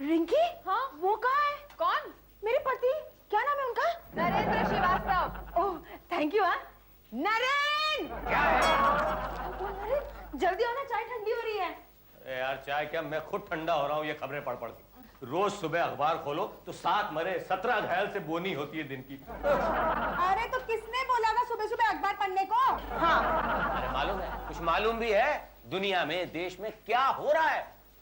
रिंकी? हाँ? वो कहाँ है? कौन? मेरे पति। क्या नाम है उनका? Narendra Shrivastava. Oh thank you. Naren! क्या है? नरेन जल्दी आओ ना, चाय ठंडी हो रही है। यार चाय क्या, मैं खुद ठंडा हो रहा हूँ ये खबरें पढ़ पढ़ के। रोज सुबह अखबार खोलो तो 7 मरे 17 घायल से बोनी होती है दिन की। अरे तो किसने बोला था सुबह सुबह अखबार पढ़ने को? हाँ अरे मालूम है, कुछ मालूम भी है दुनिया में देश में क्या हो रहा है।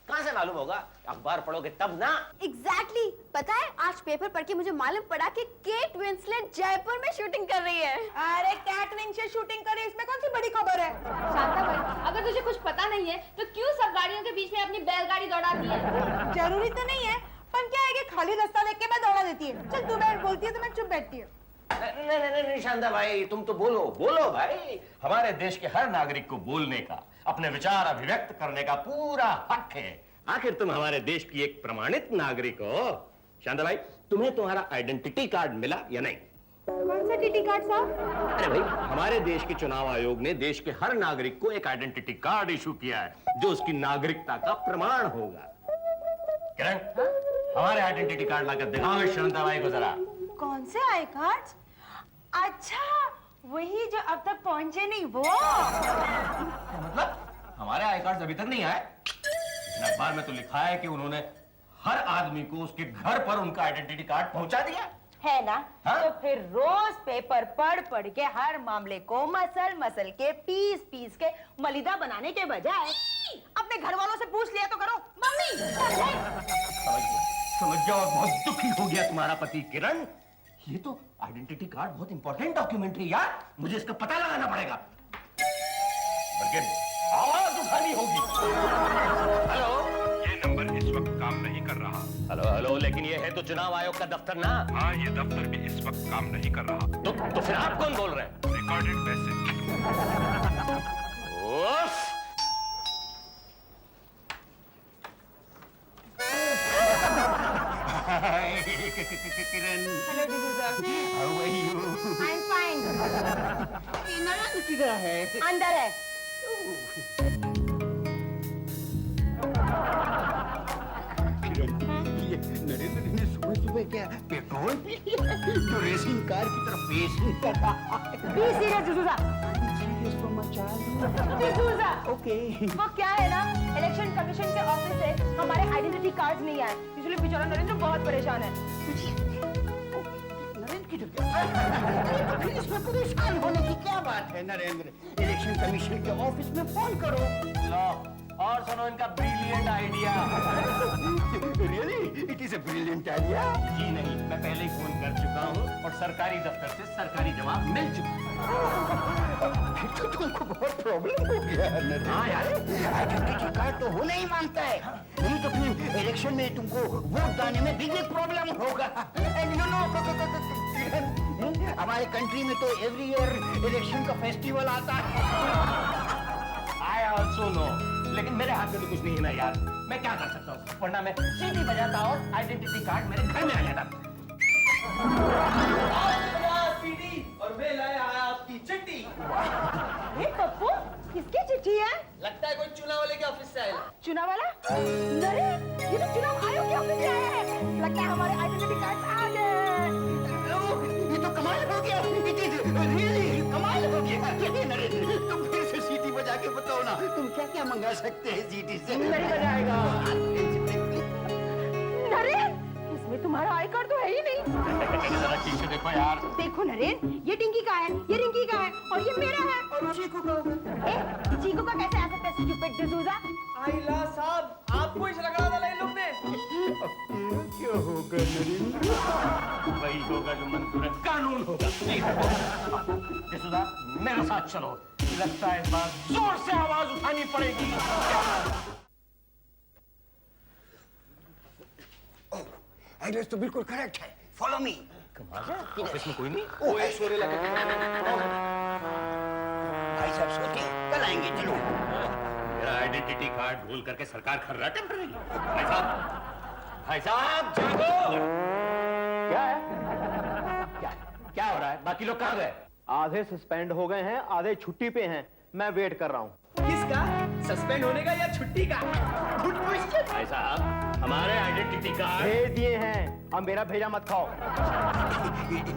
कहाँ से मालूम होगा, अखबार पढ़ोगे तब ना। एग्जैक्टली पता है आज पेपर पढ़ के मुझे मालूम पड़ा कि केट विंसलेट जयपुर में शूटिंग कर रही है। अरे कैट विंसलेट शूटिंग करे, इसमें कौन सी बड़ी खबर है? शांता भाई, अगर तुझे कुछ पता नहीं है तो क्यों सब गाड़ियों के बीच में अपनी बैलगाड़ी दौड़ाती है? जरूरी तो नहीं है, पर क्या है कि खाली रास्ता लेके मैं दौड़ा देती है। चल तू बैठ, बोलती है तो मैं चुप बैठती हूँ। नहीं शांता भाई, तुम तो बोलो बोलो भाई। हमारे देश के हर नागरिक को बोलने का, अपने विचार अभिव्यक्त करने का पूरा हक है। आखिर तुम हमारे देश की एक प्रमाणित नागरिक हो। शांता भाई, तुम्हें तुम्हारा आइडेंटिटी कार्ड मिला या नहीं? कौन सा टीटी कार्ड साहब? अरे भाई, हमारे देश के चुनाव आयोग ने देश के हर नागरिक को एक आइडेंटिटी कार्ड इशू किया है जो उसकी नागरिकता का प्रमाण होगा। किरण, हमारे आइडेंटिटी कार्ड लाकर दिखाओ शांता भाई को जरा। कौन से आई कार्ड? अच्छा वही जो अब तक पहुंचे नहीं वो। मतलब हमारे आई कार्ड अभी तक नहीं आए? अखबार में तो लिखा है कि उन्होंने हर आदमी को उसके घर पर उनका आइडेंटिटी कार्ड पहुंचा दिया है ना? हाँ? तो फिर रोज पेपर पढ़ पढ़ के हर मामले को मसल मसल के पीस पीस के मलिदा बनाने के बजाय अपने घर वालों से पूछ लिया तो करो। मम्मी समझ जाओ, बहुत दुखी हो गया तुम्हारा पति। किरण, ये तो आइडेंटिटी कार्ड बहुत इंपॉर्टेंट डॉक्यूमेंट है यार, मुझे इसका पता लगाना पड़ेगा। बल्कि आवाज उठानी होगी। हेलो, ये नंबर इस वक्त काम नहीं कर रहा। हेलो हेलो, लेकिन ये है तो चुनाव आयोग का दफ्तर ना। हाँ, ये दफ्तर भी इस वक्त काम नहीं कर रहा। तो फिर आप कौन बोल रहे हैं? Recorded message. उफ! Hello D'Souza. How are you? I am fine. Narendra किधर है? अंदर है। ये नरेंद्र ने सुबह सुबह क्या पेट्रोल पी लिया? जो रेसिंग कार की तरफ रेसिंग कर रहा है। Be serious D'Souza. इसको मचा डिसूजा। ओके। वो क्या है ना, इलेक्शन कमीशन के ऑफिस से हमारे आइडेंटिटी कार्ड नहीं आए, इसलिए बेचारा नरेंद्र बहुत परेशान है। नरेंद्र किधर गया? तो फिर इसमें परेशान होने की क्या बात है नरेंद्र? इलेक्शन कमीशन के ऑफिस में फोन करो। लो, और सुनो इनका brilliant idea. Really it is a brilliant idea. जी नहीं, मैं पहले ही फोन कर चुका हूँ और सरकारी दफ्तर से सरकारी जवाब मिल चुका है। फिर तो तुमको बहुत प्रॉब्लम हो गया है नरेंद्र। हाँ यार, आइडेंटिटी कार्ड तो होना ही मानता है, नहीं तो फिर इलेक्शन में तुमको वोट दाने में बिग प्रॉब्लम होगा। हमारे कंट्री में तो एवरी ईयर इलेक्शन का फेस्टिवल आता है। I also know, लेकिन मेरे हाथ में तो कुछ नहीं है ना यार, मैं क्या कर सकता हूँ? वरना मैं सीटी बजाता और आइडेंटिटी कार्ड मेरे घर में आ जाता। और मैं लाया आपकी चिट्ठी। अरे पप्पू, किसकी चिट्ठी है? लगता है कोई चुनाव वाले के ऑफिस से आया। चुनाव वाला? अरे ये तो चुनाव आयोग के ऑफिस से आया है। लगता है हमारे आइडेंटिटी कार्ड आ गए। ये तो कमाल हो गया। इट इज रियली कमाल हो गया। नरेंद्र तुम फिर से सीटी बजा के बताओ ना, तुम क्या क्या मंगा सकते हैं सीटी से? नहीं बजाएगा। नरेन, इसमें तुम्हारा आई कार्ड तो है ही नहीं। जरा ठीक से देखो यार। देखो नरेन, ये टिंकी का है, ये रिंकी का है और ये मेरा है। और चीकू का होगा। चीकू का कैसे आ सकता है स्टूपिड डिसूजा? आइला साहब, आपको ही लगा डाला इन लोग ने। क्या होगा नरेंद्र? वही होगा जो मंजूर है, कानून होगा। जसुदा, मेरे साथ चलो। लगता है इस बार जोर से आवाज उठानी पड़ेगी। एड्रेस तो बिल्कुल करेक्ट है। Follow me. ऑफिस में कोई नहीं? वो एक शोरे लगा। भाई साहब सोते हैं, कल आएंगे। चलो। मेरा आइडेंटिटी कार्ड भूल करके सरकार खर्राटे भर रही है। भाई साहब जागो। क्या है? क्या हो रहा है? बाकी लोग कहाँ गए? आधे सस्पेंड हो गए हैं, आधे छुट्टी पे हैं। मैं वेट कर रहा हूँ। किसका? सस्पेंड होने का या छुट्टी का? Good question. भाई साहब, हमारे आइडेंटिटी कार्ड भेज दिए हैं, अब मेरा भेजा मत खाओ।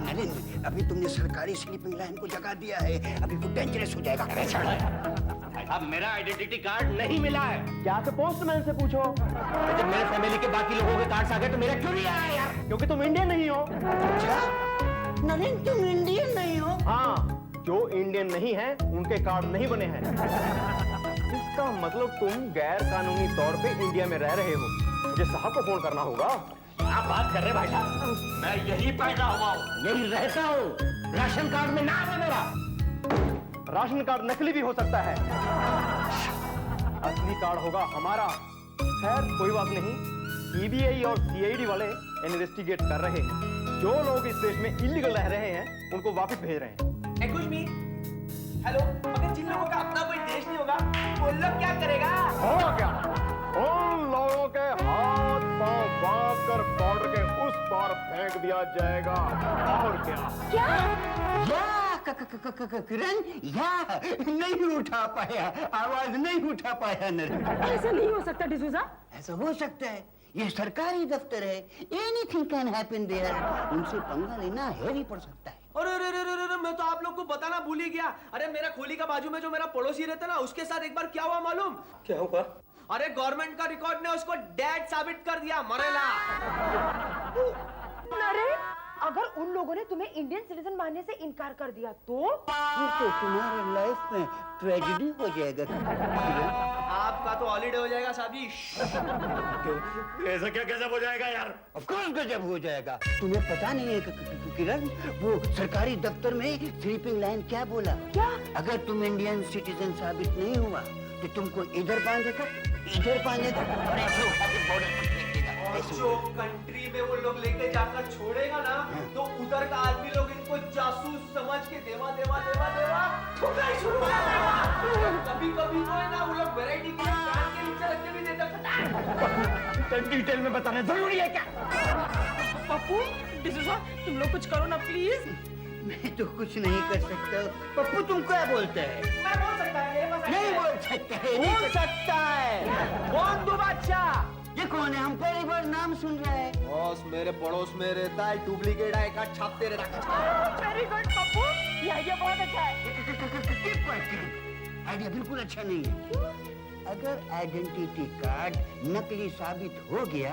नरेंद्र, अभी तुमने सरकारी स्लीपिंग लाइन को जगा दिया है, अभी वो डेंजरस हो जाएगा। अब मेरा आइडेंटिटी कार्ड नहीं मिला है। जाके पोस्टमैन से पूछो। जब मेरे फैमिली के बाकी लोगों के कार्ड्स आ गए तो मेरा क्यों नहीं आया यार? क्योंकि तुम इंडियन नहीं हो। नरेंद्र, तुम इंडियन नहीं हो? हाँ, जो इंडियन नहीं है उनके कार्ड नहीं बने हैं। इसका मतलब तुम गैर कानूनी तौर पे इंडिया में रह रहे हो। मुझे साहब को फोन करना होगा। आप बात कर रहे भाई साहब? मैं यही पैदा हुआ हूँ, यही रहता हूँ। राशन कार्ड में नाम है मेरा। राशन कार्ड नकली भी हो सकता है, असली कार्ड होगा हमारा। खैर कोई बात नहीं, सीबीआई और सीआईडी वाले इन्वेस्टिगेट कर रहे हैं। जो लोग इस देश में इलीगल रह रहे हैं उनको वापस भेज रहे हैं। एक्सक्यूज मी, हेलो, मगर जिन लोगों का अपना कोई देश नहीं होगा वो लोग क्या करेगा? होगा क्या? उन लोगों के हाथ पांव बांध कर बॉर्डर के उस पार फेंक दिया जाएगा। और क्या? किरण, या नहीं उठा पाया, आवाज नहीं उठा पाया नरेंद्र। ऐसा नहीं हो सकता डिसूजा। ऐसा हो सकता है, ये सरकारी दफ्तर है, एनीथिंग कैन हैपन देयर। उनसे पंगा लेना हैवी पड़ सकता है। अरे अरे अरे अरे, मैं तो आप लोग को बताना भूल ही गया। अरे मेरा खोली का बाजू में जो मेरा पड़ोसी रहता ना, उसके साथ एक बार क्या हुआ मालूम? क्या हुआ? अरे गवर्नमेंट का रिकॉर्ड ने उसको डेड साबित कर दिया, मरेला। अरे अगर उन लोगों ने तुम्हें इंडियन सिटीजन मानने से इनकार कर दिया तो? फिर तो तुम्हारे लाइफ में ट्रेजेडी हो जाएगा किरण। आपका तो हॉलीडे हो जाएगा साबी। ऐसा क्या गजब हो जाएगा यार? ऑफ कोर्स गजब हो जाएगा। तुम्हें पता नहीं है किरण, वो सरकारी दफ्तर में स्लीपिंग लाइन क्या बोला? क्या? अगर तुम इंडियन सिटीजन साबित नहीं हुआ तो तुमको इधर बांधेगा, इधर बांधेगा और ऐसे उठा के बॉर्डर पर फेंक देगा। जो कंट्री में वो लोग लेके जाकर छोड़ेगा ना, तो उधर का आदमी लोग इनको जासूस समझ के देवा ठुकाई शुरू कर देगा। कभी कभी तो है ना, वो लोग वैरायटी के लिए कान के नीचे रख के भी देते हैं। डिटेल में बताना जरूरी है क्या? पप्पू, डिसूजा, तुम लोग कुछ करो ना प्लीज। मैं तो कुछ नहीं कर सकता। पप्पू तुम क्या बोलते हैं? मैं बोल सकता है, मेरे पास नहीं बोल सकता है। बोल सकता है। कौन दो बादशाह? ये कौन है? हम पहली बार नाम सुन रहे हैं। बॉस मेरे पड़ोस में रहता है, डुप्लीकेट आई कार्ड छापते रहता है। वेरी गुड पप्पू, ये आइडिया बहुत अच्छा है। आइडिया बिल्कुल अच्छा नहीं है। अगर आइडेंटिटी कार्ड नकली साबित हो गया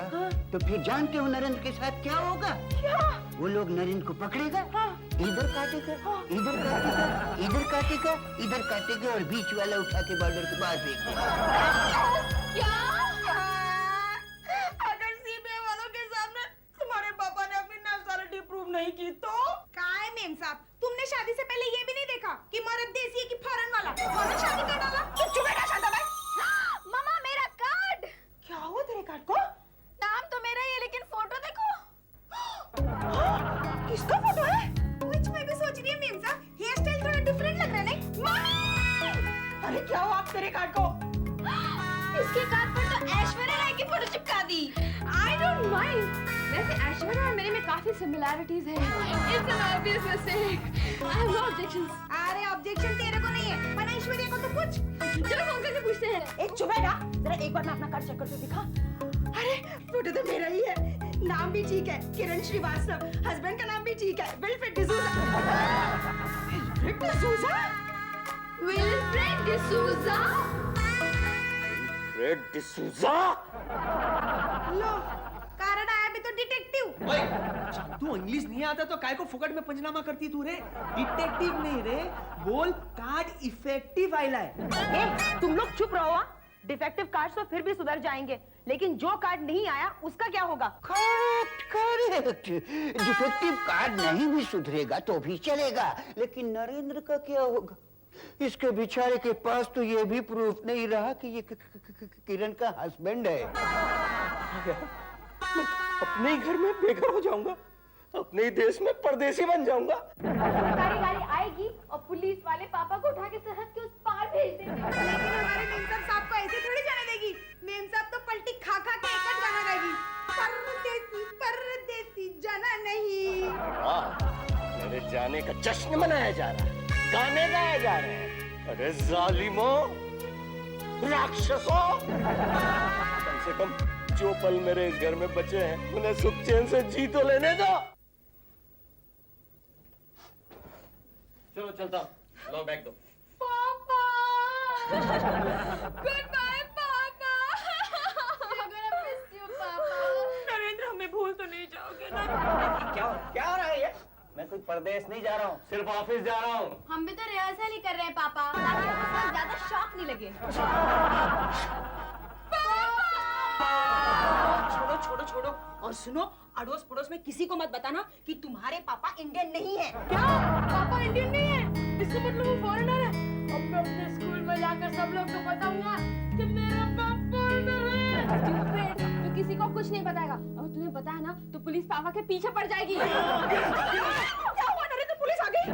तो फिर जानते हो नरेंद्र के साथ क्या होगा? क्या? वो लोग नरेंद्र को पकड़ेगा, इधर काटेगा, इधर काटेगा, इधर काटेगा, इधर काटेगा और बीच वाला उठा के बॉर्डर के बाहर फेंक देगा। अगर सीबीआई वालों के सामने तुम्हारे पापा ने अपनी नेशनैलिटी प्रूव नहीं की तो? काय मेम साहब, तुमने शादी से पहले ये भी नहीं देखा कि मर्द देसी है कि फॉरेन वाला? फॉरेन शादी कर डाला। चुप बैठा शांता भाई। मम्मा, मेरा कार्ड। क्या हुआ तेरे कार्ड को? नाम तो मेरा ही है, लेकिन फोटो देखो। किसका फोटो है? कुछ मैं भी सोच रही हूँ मेम साहब, हेयर स्टाइल थोड़ा डिफरेंट लग रहा है नहीं? मम्मी! अरे क्या हुआ आप तेरे कार्ड को? इसके कार्ड पर तो ऐश्वर्या राय की फोटो चिपका दी। I don't mind. वैसे ऐश्वर्या और मेरे में काफी सिमिलैरिटीज हैं। It's an obvious mistake. I have no objections. अरे ऑब्जेक्शन तेरे को नहीं है, पर ऐश्वर्या को तो पूछ। चलो फोन करके पूछते हैं। एक चुप बैठा, जरा एक बार मैं अपना कार्ड चेक करके दिखा। अरे फोटो तो मेरा ही है, नाम भी ठीक है, किरण श्रीवास्तव। हस्बैंड का नाम भी ठीक है, Wilfred D'Souza. Wilfred D'Souza? Wilfred D'Souza? Red D'Souza? लो, कारण आया भी तो डिटेक्टिव। ओए, तू इंग्लिश नहीं आता तो काय को फुकट में पंचनामा करती तू रे? डिटेक्टिव नहीं रे, बोल कार्ड इफेक्टिव आइला है। तुम लोग चुप रहो। डिफेक्टिव कार्ड तो फिर भी सुधर जाएंगे, लेकिन जो कार्ड नहीं आया उसका क्या होगा? करेक्ट। डिफेक्टिव कार्ड नहीं भी सुधरेगा तो भी चलेगा, लेकिन नरेंद्र का क्या होगा? इसके बेचारे के पास तो ये भी प्रूफ नहीं रहा कि ये किरण का हस्बैंड है। अपने ही घर में बेघर हो जाऊंगा, अपने ही देश में परदेसी बन जाऊंगा। सरकारी गाड़ी आएगी और पुलिस वाले पापा को उठा के सरहद के उस पार भेज देंगे। लेकिन हमारे मेम साहब को ऐसे थोड़ी जाने देगी। मेम साहब तो पलटी खा खा के एक गाना गाएगी, परदेसी परदेसी जाना नहीं। मेरे जाने का जश्न मनाया जा रहा है, गाने गाए जा रहे हैं। अरे जालिमों, राक्षसों, कम से कम जो पल मेरे इस घर में बचे हैं उन्हें सुख चैन से जी तो लेने दो। चलो चलता हूं। लो बैग दो। पापा गुड बाय पापा I'm gonna miss you पापा। नरेंद्र हमें भूल तो नहीं जाओगे ना? क्या हो रहा है ये? मैं कोई परदेश नहीं जा रहा हूँ, सिर्फ ऑफिस जा रहा हूँ। हम भी तो रिहर्सल ही कर रहे हैं पापा, ताकि आपको ज्यादा शॉक नहीं लगे। छोड़ो छोड़ो छोड़ो, और सुनो, अड़ोस पड़ोस में किसी को मत बताना कि तुम्हारे पापा इंडियन नहीं है। क्या? पापा इंडियन नहीं है? इसका मतलब वो फॉरेनर है? अब मैं अपने स्कूल में जाकर सब लोग को बताऊंगा कि मेरा पापा फॉरेनर है। Stupid, तो किसी को कुछ नहीं बताएगा। और तुम्हें बताया ना तो पुलिस पापा के पीछे पड़ जाएगी। क्या हुआ नरेंद्र, पुलिस आ गई?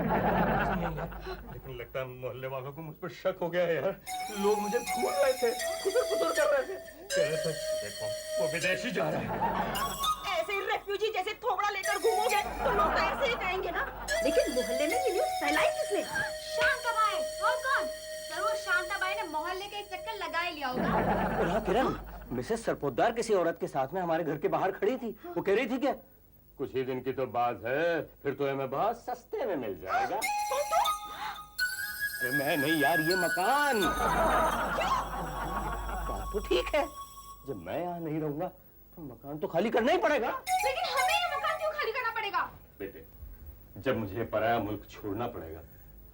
लेकिन लगता है मोहल्ले वालों को मुझ पर शक हो गया है यार। लोग मुझे घूर रहे थे, खुदर कर रहे थे, कह रहे थे देखो वो विदेशी जा रहा है। ऐसे ही रेफ्यूजी जैसे थोबड़ा लेकर घूमोगे तो लोग तो ऐसे ही कहेंगे ना। लेकिन मोहल्ले में ये न्यूज़ फैलाई किसने? शांताबाई। और कौन? जरूर शांताबाई ने मोहल्ले का एक चक्कर लगा ही लिया होगा। किरण, मिसेस सरपोतदार किसी औरत के साथ में हमारे घर के बाहर खड़ी थी। वो कह रही थी क्या कुछ ही दिन की तो बात है, फिर तो हमें बहुत सस्ते में मिल जाएगा। अरे मैं नहीं यार, ये मकान। बात तो ठीक है, जब मैं यहाँ नहीं रहूंगा तो मकान तो खाली करना ही पड़ेगा। लेकिन हमें ये मकान क्यों खाली करना पड़ेगा? बेटे, जब मुझे पराया मुल्क छोड़ना पड़ेगा,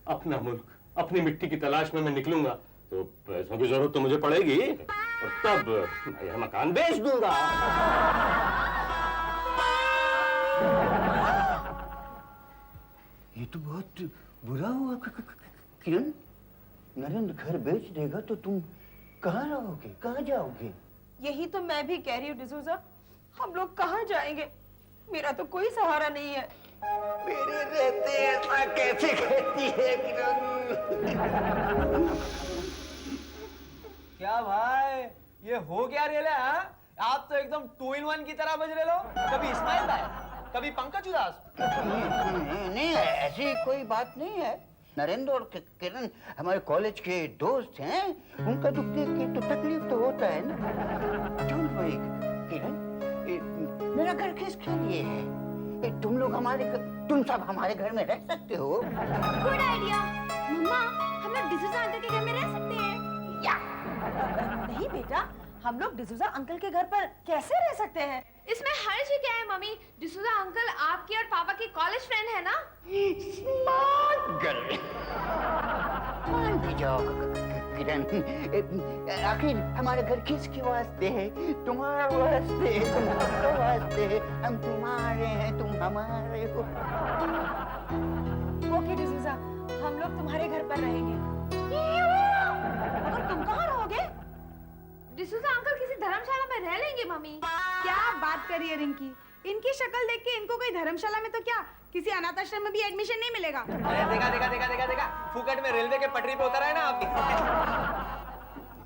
अपना मुल्क, अपनी मिट्टी की तलाश में मैं निकलूंगा तो पैसों की जरूरत तो मुझे पड़ेगी, और तब मैं यह मकान बेच दूंगा। ये तो बहुत बुरा हुआ किरण। नरेंद्र घर बेच देगा तो तुम कहाँ रहोगे, कहाँ जाओगे? यही तो मैं भी कह रही हूँ डिसूजा, हम लोग कहाँ जाएंगे? मेरा तो कोई सहारा नहीं है। मेरे रहते ऐसा कैसे कहती है किरण? क्या भाई, ये हो क्या रे ले? आप तो एकदम 2 in 1 की तरह बज रहे लो। कभी इस्माइल भाई, कभी पंकज उदास। नहीं, ऐसी कोई बात नहीं है। नरेंद्र और किरण हमारे कॉलेज के दोस्त हैं, उनका दुख देख के तो तकलीफ तो होता है ना। डोंट वरी किरण, मेरा घर किसके लिए है? तुम सब हमारे घर में रह सकते हो। Good idea. मम्मा, हम लोग डिसूजा अंकल के घर में रह सकते हैं। या नहीं बेटा, हम लोग डिसूजा अंकल के घर पर कैसे रह सकते हैं? इसमें हर्ज ही क्या है मम्मी? डिसूजा अंकल आपकी और पापा की कॉलेज फ्रेंड है ना? Smart girl. मान भी जाओ किरण, आखिर हमारे घर किसके वास्ते है? तुम्हारे वास्ते, तुम्हारे वास्ते। हम तुम्हारे हैं, तुम हमारे हो। ओके डिसूजा, हम लोग तुम्हारे घर पर रहेंगे। मगर तुम कहाँ रहोगे? डिसूजा अंकल किसी धर्मशाला में रह लेंगे मम्मी। क्या बात कर रही है रिंकी? इनकी शक्ल देख के इनको कोई धर्मशाला में तो क्या, किसी अनाथ आश्रम में भी एडमिशन नहीं मिलेगा। अरे देखा, फुकट में रेलवे के पटरी पे उतर है ना आप।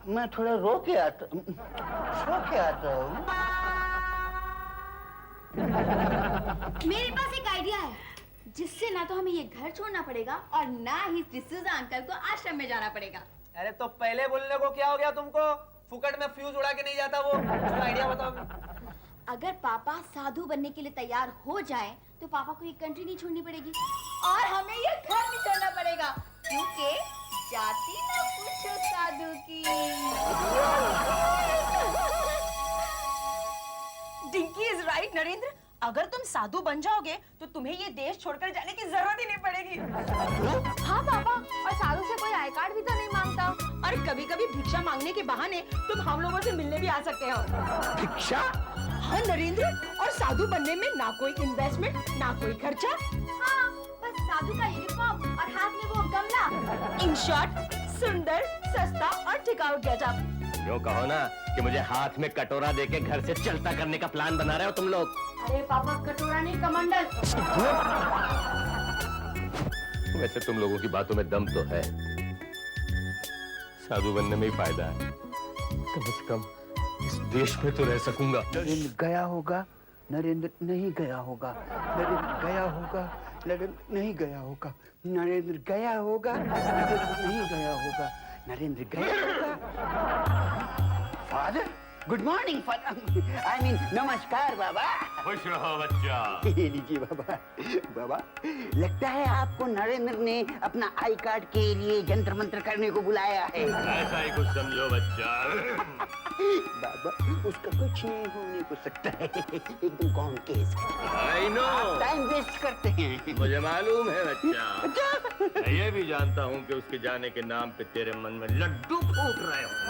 मैं थोड़ा रो के आता हूँ। मेरे पास एक आइडिया है, जिससे ना तो हमें ये घर छोड़ना पड़ेगा और ना ही डिसूजा अंकल को आश्रम में जाना पड़ेगा। अरे तो पहले बोलने को क्या हो गया तुमको? फुकट में फ्यूज उड़ा के नहीं जाता वो। चलो आइडिया बताओ। अगर पापा साधु बनने के लिए तैयार हो जाए तो पापा को ये कंट्री नहीं छोड़नी पड़ेगी और हमें ये घर नहीं छोड़ना पड़ेगा, क्योंकि जाति ना पूछो साधु की। डिंकी इज राइट नरेंद्र, अगर तुम साधु बन जाओगे तो तुम्हें ये देश छोड़कर जाने की जरूरत ही नहीं पड़ेगी। हाँ पापा, और साधु से कोई आई कार्ड भी तो नहीं मांगता। और कभी कभी भिक्षा मांगने के बहाने तुम हम लोगों से मिलने भी आ सकते हो। भिक्षा? हाँ नरेंद्र, और साधु बनने में ना कोई इन्वेस्टमेंट, ना कोई खर्चा। हाँ, बस साधु का यूनिफॉर्म और हाथ में वो गमला। इन शॉर्ट, सुंदर, सस्ता और टिकाऊ गेटअप। यूँ कहो ना कि मुझे हाथ में कटोरा देके घर से चलता करने का प्लान बना रहे हो तुम लोग। अरे पापा, कटोरा नहीं कमंडल। वैसे तुम लोगों की बातों में दम तो है, साधु बनने में ही फायदा है। कम से कम इस देश में तो रह सकूंगा। नरेंद्र गया होगा, नरेंद्र नहीं गया होगा, नरेंद्र गया होगा, नरेंद्र नहीं गया होगा, नरेंद्र गया होगा, नरेंद्र नहीं गया होगा, नरेंद्र गया होगा। Father, good morning I mean नमस्कार बाबा। खुश रहो बच्चा। ये लीजिए बाबा। बाबा लगता है आपको नरेंद्र ने अपना आई कार्ड के लिए जंतर मंत्र करने को बुलाया है। ऐसा ही कुछ समझो बच्चा। बाबा उसका कुछ नहीं होने को सकता है, एकदम कौन केस है। आई नो, टाइम वेस्ट करते हैं। मुझे मालूम है बच्चा। मैं ये भी जानता हूँ कि उसके जाने के नाम पे तेरे मन में लड्डू फूट रहे होंगे।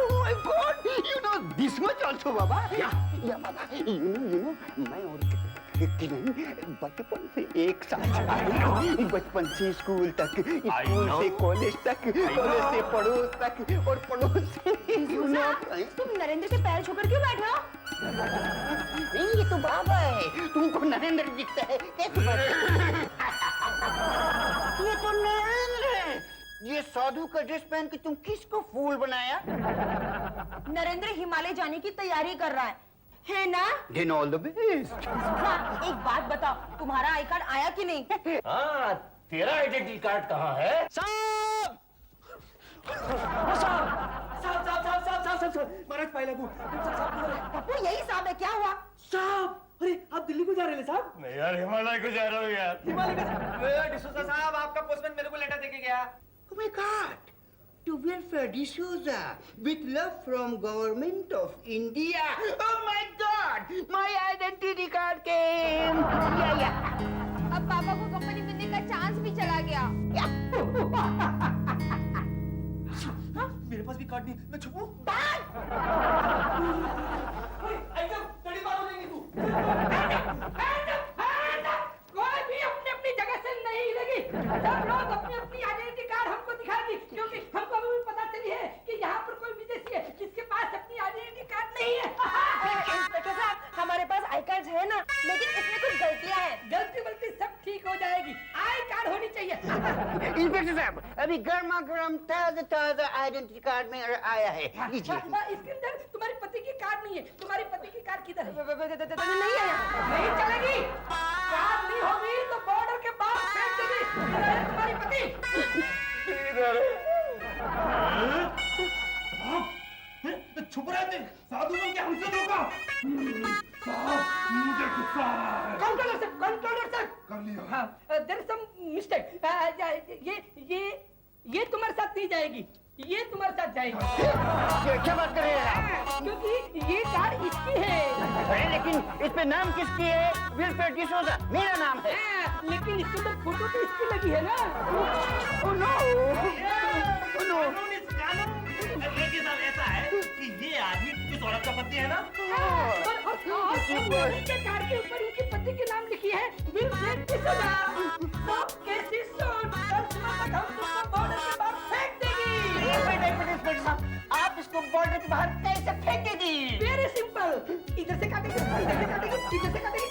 Oh my God! You know this much also, बाबा? या बाबा, you know, मैं और किरण बचपन से एक साथ, बचपन से स्कूल तक, स्कूल से कॉलेज तक, कॉलेज से पड़ोस तक और पड़ोस से तुम नरेंद्र के पैर छूकर क्यों बैठे हो? नहीं, ये तो बाबा है, तुमको नरेंद्र दिखता है कैसे ये तो नरेंद्र है। ये साधु का ड्रेस पहन के तुम किसको फूल बनाया? नरेंद्र हिमालय जाने की तैयारी कर रहा है ना? Then all the best. हाँ, एक बात बताओ, तुम्हारा आई कार्ड आया कि नहीं? हाँ, तेरा आइडेंटिटी कार्ड कहाँ है? साहब महाराज पाइला को पप्पू यही साहब है, क्या हुआ? साहब, अरे आप दिल्ली को जा रहे हैं साहब? नहीं यार, हिमालय को जा रहा हूँ यार। हिमालय का डिसूजा साहब, आपका पोस्टमैन मेरे को लेटर देके गया। Oh my God! To welfare D'Souza with love from government of India. Oh my God! My identity card came. अब पापा को कंपनी मिलने का चांस भी चला गया। मेरे पास भी कार्ड नहीं, मैं छुपूं? एकदम तड़ी मारो देंगे तू। कोई भी अपनी अपनी जगह से नहीं हिलेगी। सब लोग अपनी अपनी आइडेंटिटी कार्ड हमको दिखाएंगे, क्योंकि हमको अभी भी पता चली है कि यहाँ पर कोई विदेशी है जिसके पास अपनी आइडेंटिटी कार्ड नहीं है। इंस्पेक्टर साहब, हमारे पास आई कार्ड है ना, लेकिन इसमें कुछ गलतियां हैं। गलती वलती सब ठीक हो जाएगी, आई कार्ड होनी चाहिए। इंस्पेक्टर साहब, अभी गर्मा गर्म ताजा ताजा आइडेंटिटी कार्ड में आया है। लीजिए। इसके अंदर तुम्हारी पति की कार्ड नहीं है। तुम्हारी पति की कार्ड किधर है? नहीं है यहाँ। नहीं चलेगी। कार्ड नहीं होगी तो बॉर्डर के बाहर फेंक देगी। किधर है तुम्हारी पति? छुप रहे थे साधु बन के हमसे धोखा। साहब, मुझे गुस्सा आ रहा है। कंट्रोलर सर कर लिया। हाँ, देयर इज सम मिस्टेक। ये तुम्हारे साथ नहीं जाएगी, ये तुम्हारे साथ जाएगी। क्या बात कर रहे हैं आप? क्योंकि ये कार्ड इसकी है। अरे लेकिन इस पे नाम किसकी है? विल्फ्रेड डिसोजा मेरा नाम है। हाँ, लेकिन इसके ऊपर फोटो तो इसकी लगी है ना। Oh no! Oh no! लेकिन साहब ऐसा है कि ये आदमी इस औरत का पति है ना? और इनके कार्ड के ऊपर इनकी पति के नाम लिखी है विल्फ्रेड डिसोजा। तो कैसी सोच, और सुबह तक हम तुमको बॉर्डर के बाहर फेंक देगी। इंस्पेक्टर साहब, आप इसको बॉर्डर के बाहर कैसे फेंकेगी? वेरी सिंपल, इधर से काटेगी, इधर से काटेगी, इधर से काटेगी,